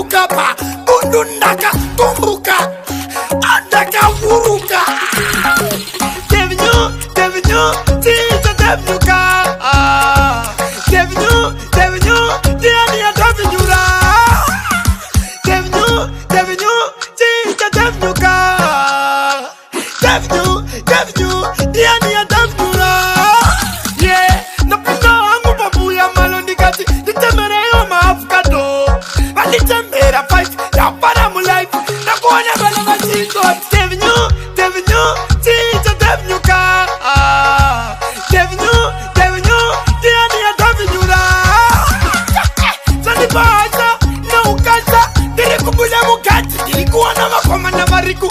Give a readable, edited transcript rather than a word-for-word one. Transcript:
kapa undundaka tumbuka andaka wuruka Devinyo tita devinyuka Devinyo diani ya devinyura Devinyo tita devinyuka Devinyo diani ya devinyura Yeah, napenda wangu babu ya malondikati Nitemere oma avocado Alitemera fight, yapara mu life Nakuonya bala machingo Devinyo tita devinyuka Devinyo diani ya devinyura Zani baza na ukasa Diri kubuya mukati Diri kuwana makoma na mariku